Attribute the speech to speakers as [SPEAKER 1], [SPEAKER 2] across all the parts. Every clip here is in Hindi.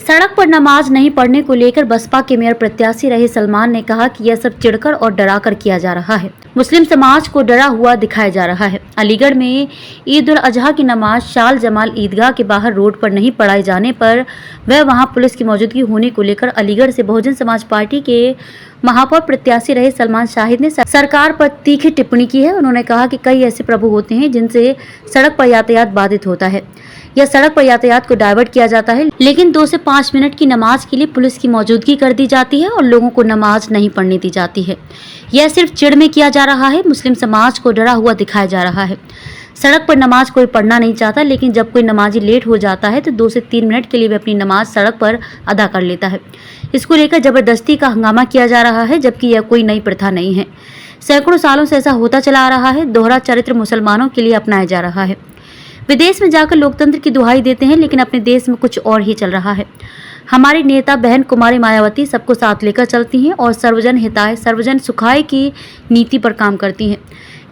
[SPEAKER 1] सड़क पर नमाज नहीं पढ़ने को लेकर बसपा के मेयर प्रत्याशी रहे सलमान ने कहा कि यह सब चिढ़कर और डराकर किया जा रहा है। मुस्लिम समाज को डरा हुआ दिखाया जा रहा है। अलीगढ़ में ईद उल अजहा की नमाज शाल जमाल ईदगाह के बाहर रोड पर नहीं पढ़ाए जाने पर वह वहां पुलिस की मौजूदगी होने को लेकर अलीगढ़ से बहुजन समाज पार्टी के महापौर प्रत्याशी रहे सलमान शाहिद ने सरकार पर तीखी टिप्पणी की है। उन्होंने कहा कि कई ऐसे प्रभु होते हैं जिनसे सड़क पर यातायात बाधित होता है या सड़क पर यातायात को डाइवर्ट किया जाता है, लेकिन 2 से 5 मिनट की नमाज के लिए पुलिस की मौजूदगी कर दी जाती है और लोगों को नमाज नहीं पढ़ने दी जाती है। यह सिर्फ चिढ़ में किया जा रहा है। मुस्लिम समाज को डरा हुआ दिखाया जा रहा है। सड़क पर नमाज कोई पढ़ना नहीं चाहता, लेकिन जब कोई नमाजी लेट हो जाता है तो 2 से 3 मिनट के लिए वह अपनी नमाज सड़क पर अदा कर लेता है। इसको लेकर जबरदस्ती का हंगामा किया जा रहा है, जबकि यह कोई नई प्रथा नहीं है। सैकड़ों सालों से ऐसा होता चला आ रहा है। दोहरा चरित्र मुसलमानों के लिए अपनाया जा रहा है। विदेश में जाकर लोकतंत्र की दुहाई देते हैं, लेकिन अपने देश में कुछ और ही चल रहा है। हमारी नेता बहन कुमारी मायावती सबको साथ लेकर चलती हैं और सर्वजन हिताय सर्वजन सुखाय की नीति पर काम करती हैं।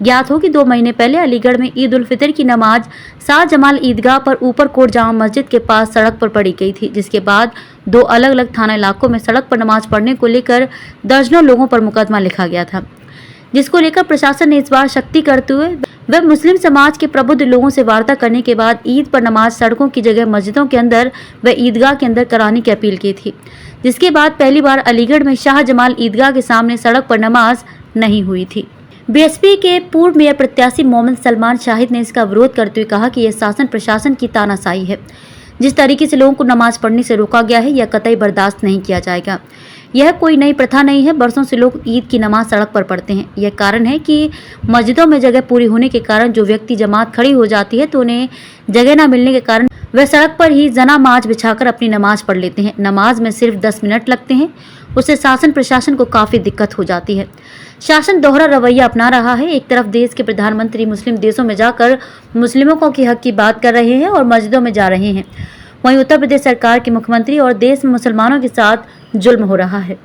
[SPEAKER 1] ज्ञात हो कि 2 महीने पहले अलीगढ़ में ईद उल फितर की नमाज शाह जमाल ईदगाह पर ऊपर कोट जामा मस्जिद के पास सड़क पर पढ़ी गई थी, जिसके बाद 2 अलग अलग थाना इलाकों में सड़क पर नमाज पढ़ने को लेकर दर्जनों लोगों पर मुकदमा लिखा गया था, जिसको लेकर प्रशासन ने इस बार सख्ती करते हुए वह मुस्लिम समाज के प्रबुद्ध लोगों से वार्ता करने के बाद ईद पर नमाज सड़कों की जगह मस्जिदों के अंदर व ईदगाह के अंदर कराने की अपील की थी, जिसके बाद पहली बार अलीगढ़ में शाह जमाल ईदगाह के सामने सड़क पर नमाज नहीं हुई थी। बीएसपी के पूर्व मेयर प्रत्याशी मोहम्मद सलमान शाहिद ने इसका विरोध करते हुए कहा कि यह शासन प्रशासन की तानाशाही है। जिस तरीके से लोगों को नमाज पढ़ने से रोका गया है, यह कतई बर्दाश्त नहीं किया जाएगा। यह कोई नई प्रथा नहीं है। बरसों से लोग ईद की नमाज सड़क पर पढ़ते हैं। यह कारण है कि मस्जिदों में जगह पूरी होने के कारण जो व्यक्ति जमात खड़ी हो जाती है तो उन्हें जगह न मिलने के कारण वह सड़क पर ही जनामाज बिछाकर अपनी नमाज पढ़ लेते हैं। नमाज में सिर्फ 10 मिनट लगते हैं, उससे शासन प्रशासन को काफी दिक्कत हो जाती है। शासन दोहरा रवैया अपना रहा है। एक तरफ देश के प्रधानमंत्री मुस्लिम देशों में जाकर मुस्लिमों के हक की बात कर रहे हैं और मस्जिदों में जा रहे हैं, वहीं उत्तर प्रदेश सरकार के मुख्यमंत्री और देश में मुसलमानों के साथ जुल्म हो रहा है।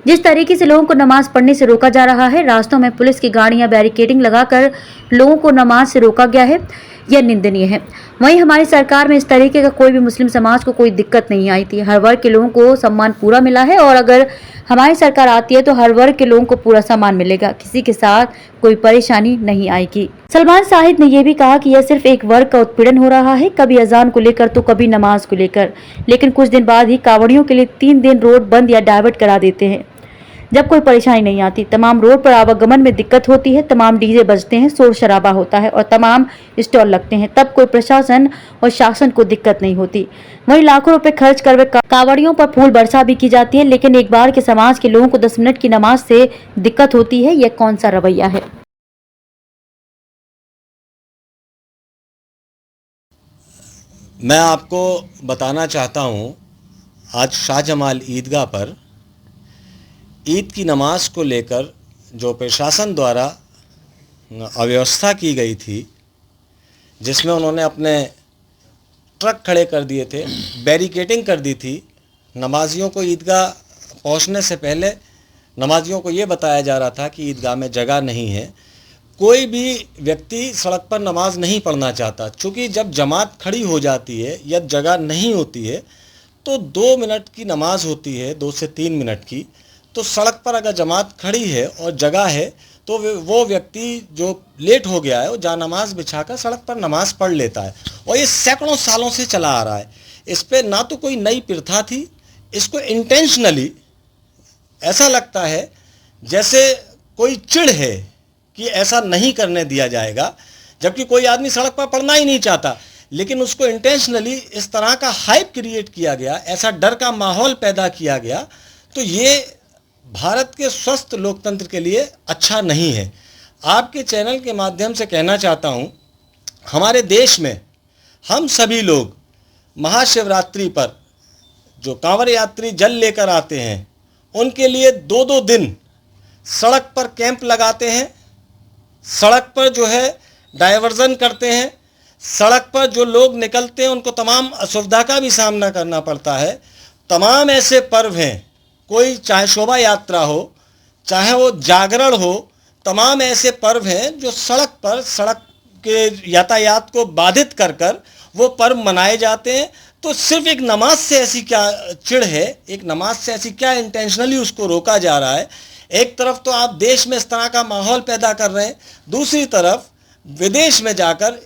[SPEAKER 1] जिस तरीके से लोगों को नमाज पढ़ने से रोका जा रहा है, रास्तों में पुलिस की गाड़ियां बैरिकेडिंग लगाकर लोगों को नमाज से रोका गया है, यह निंदनीय है। वहीं हमारी सरकार में इस तरीके का कोई भी मुस्लिम समाज को कोई दिक्कत नहीं आई थी। हर वर्ग के लोगों को सम्मान पूरा मिला है और अगर हमारी सरकार आती है तो हर वर्ग के लोगों को पूरा सम्मान मिलेगा, किसी के साथ कोई परेशानी नहीं आएगी। सलमान शाहिद ने यह भी कहा कि यह सिर्फ एक वर्ग का उत्पीड़न हो रहा है, कभी अजान को लेकर तो कभी नमाज को लेकर, लेकिन कुछ दिन बाद ही कांवड़ियों के लिए 3 दिन रोड बंद या डाइवर्ट करा देते हैं जब कोई परेशानी नहीं आती। तमाम रोड पर आवागमन में दिक्कत होती है, तमाम डीजे बजते हैं, शोर शराबा होता है और तमाम स्टॉल लगते हैं, तब कोई प्रशासन और शासन को दिक्कत नहीं होती। वहीं लाखों रुपए खर्च कर कांवड़ियों पर फूल वर्षा भी की जाती है, लेकिन एक बार के समाज के लोगों को 10 मिनट की नमाज से दिक्कत होती है। यह कौन सा रवैया है?
[SPEAKER 2] मैं आपको बताना चाहता हूँ, आज शाह जमाल ईदगाह पर ईद की नमाज को लेकर जो प्रशासन द्वारा अव्यवस्था की गई थी, जिसमें उन्होंने अपने ट्रक खड़े कर दिए थे, बैरिकेडिंग कर दी थी। नमाजियों को ईदगाह पहुंचने से पहले नमाजियों को ये बताया जा रहा था कि ईदगाह में जगह नहीं है। कोई भी व्यक्ति सड़क पर नमाज नहीं पढ़ना चाहता, चूँकि जब जमात खड़ी हो जाती है या जगह नहीं होती है तो 2 मिनट की नमाज होती है, 2 से 3 मिनट की। तो सड़क पर अगर जमात खड़ी है और जगह है तो वो व्यक्ति जो लेट हो गया है वो जानमाज बिछाकर सड़क पर नमाज पढ़ लेता है, और ये सैकड़ों सालों से चला आ रहा है। इस पे ना तो कोई नई प्रथा थी, इसको इंटेंशनली ऐसा लगता है जैसे कोई चिढ़ है कि ऐसा नहीं करने दिया जाएगा, जबकि कोई आदमी सड़क पर पढ़ना ही नहीं चाहता, लेकिन उसको इंटेंशनली इस तरह का हाइप क्रिएट किया गया, ऐसा डर का माहौल पैदा किया गया। तो ये भारत के स्वस्थ लोकतंत्र के लिए अच्छा नहीं है। आपके चैनल के माध्यम से कहना चाहता हूँ, हमारे देश में हम सभी लोग महाशिवरात्रि पर जो कांवड़ यात्री जल लेकर आते हैं, उनके लिए 2-2 दिन सड़क पर कैंप लगाते हैं, सड़क पर जो है डायवर्जन करते हैं, सड़क पर जो लोग निकलते हैं उनको तमाम असुविधा का भी सामना करना पड़ता है। तमाम ऐसे पर्व हैं, कोई चाहे शोभा यात्रा हो, चाहे वो जागरण हो, तमाम ऐसे पर्व हैं जो सड़क पर सड़क के यातायात को बाधित कर कर वो पर्व मनाए जाते हैं, तो सिर्फ एक नमाज से ऐसी क्या चिढ़ है, एक नमाज से ऐसी क्या इंटेंशनली उसको रोका जा रहा है। एक तरफ तो आप देश में इस तरह का माहौल पैदा कर रहे हैं, दूसरी तरफ विदेश में जाकर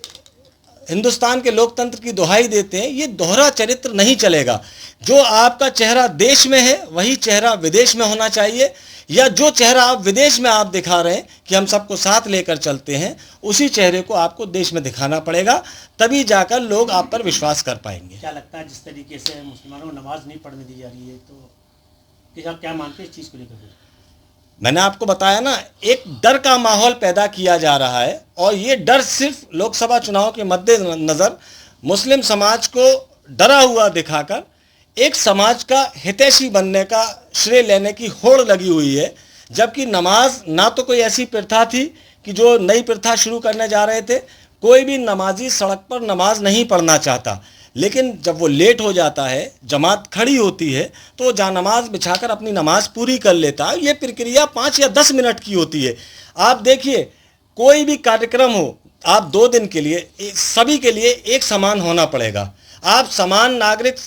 [SPEAKER 2] हिंदुस्तान के लोकतंत्र की दुहाई देते हैं। ये दोहरा चरित्र नहीं चलेगा। जो आपका चेहरा देश में है वही चेहरा विदेश में होना चाहिए, या जो चेहरा आप विदेश में आप दिखा रहे हैं कि हम सबको साथ लेकर चलते हैं, उसी चेहरे को आपको देश में दिखाना पड़ेगा, तभी जाकर लोग आप पर विश्वास कर पाएंगे।
[SPEAKER 3] क्या लगता है जिस तरीके से मुसलमानों को नमाज नहीं पढ़ने दी जा रही है, तो कि आप क्या मानते हैं इस चीज़ को लेकर?
[SPEAKER 2] मैंने आपको बताया ना, एक डर का माहौल पैदा किया जा रहा है, और ये डर सिर्फ लोकसभा चुनाव के मद्देनज़र मुस्लिम समाज को डरा हुआ दिखाकर एक समाज का हितैषी बनने का श्रेय लेने की होड़ लगी हुई है। जबकि नमाज ना तो कोई ऐसी प्रथा थी कि जो नई प्रथा शुरू करने जा रहे थे। कोई भी नमाजी सड़क पर नमाज नहीं पढ़ना चाहता, लेकिन जब वो लेट हो जाता है, जमात खड़ी होती है, तो जानमाज बिछाकर अपनी नमाज पूरी कर लेता है। ये प्रक्रिया 5 या 10 मिनट की होती है। आप देखिए, कोई भी कार्यक्रम हो, आप 2 दिन के लिए सभी के लिए एक समान होना पड़ेगा। आप समान नागरिक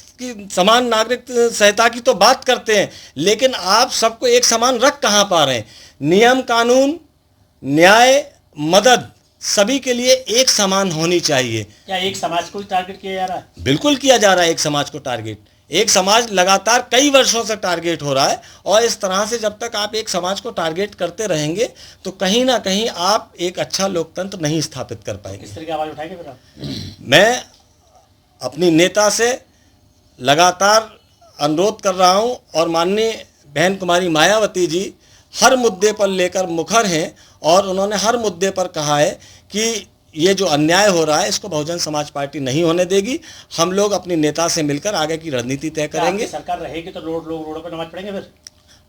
[SPEAKER 2] संहिता की तो बात करते हैं, लेकिन आप सबको एक समान रख कहाँ पा रहे हैं? नियम कानून, न्याय, मदद सभी के लिए एक समान होनी चाहिए।
[SPEAKER 3] क्या एक समाज को टारगेट किया जा रहा है?
[SPEAKER 2] बिल्कुल किया जा रहा है एक समाज को टारगेट। एक समाज लगातार कई वर्षों से टारगेट हो रहा है, और इस तरह से जब तक आप एक समाज को टारगेट करते रहेंगे तो कहीं ना कहीं आप एक अच्छा लोकतंत्र नहीं स्थापित कर पाएंगे।
[SPEAKER 3] किस तरह की आवाज़ उठाएंगे फिर आप?
[SPEAKER 2] मैं अपनी नेता से लगातार अनुरोध कर रहा हूं, और माननीय बहन कुमारी मायावती जी हर मुद्दे पर लेकर मुखर हैं, और उन्होंने हर मुद्दे पर कहा है कि ये जो अन्याय हो रहा है इसको बहुजन समाज पार्टी नहीं होने देगी। हम लोग अपनी नेता से मिलकर आगे की रणनीति तय करेंगे।
[SPEAKER 3] सरकार रहेगी तो लोग रोड पर नमाज पढ़ेंगे फिर?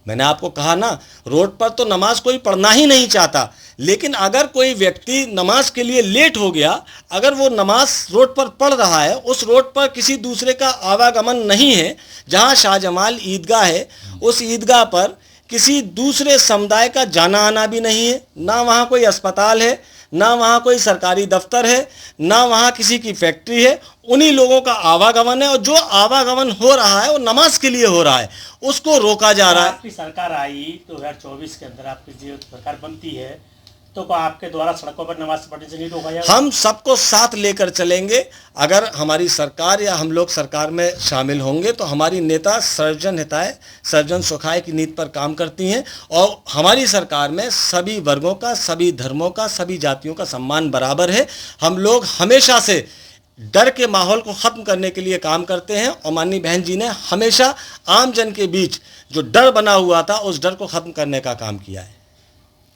[SPEAKER 2] मैंने आपको कहा ना, रोड पर तो नमाज कोई पढ़ना ही नहीं चाहता, लेकिन अगर कोई व्यक्ति नमाज के लिए लेट हो गया, अगर वो नमाज रोड पर पढ़ रहा है, उस रोड पर किसी दूसरे का आवागमन नहीं है, जहां शाहजमाल ईदगाह है उस ईदगाह पर किसी दूसरे समुदाय का जाना आना भी नहीं है, ना वहाँ कोई अस्पताल है, ना वहाँ कोई सरकारी दफ्तर है, ना वहाँ किसी की फैक्ट्री है। उन्हीं लोगों का आवागमन है, और जो आवागमन हो रहा है वो नमाज के लिए हो रहा है, उसको रोका जा रहा है।
[SPEAKER 3] आपकी सरकार आई 2024 के अंदर, आपकी जो सरकार बनती है, तो आपके द्वारा सड़कों पर नमाज पढ़ने से नहीं रोका जाएगा?
[SPEAKER 2] हम सबको साथ लेकर चलेंगे। अगर हमारी सरकार या हम लोग सरकार में शामिल होंगे तो हमारी नेता सर्वजन हिताय सर्वजन सुखाय की नीति पर काम करती हैं, और हमारी सरकार में सभी वर्गों का, सभी धर्मों का, सभी जातियों का सम्मान बराबर है। हम लोग हमेशा से डर के माहौल को ख़त्म करने के लिए काम करते हैं, और माननीय बहन जी ने हमेशा आम जन के बीच जो डर बना हुआ था उस डर को ख़त्म करने का काम किया है।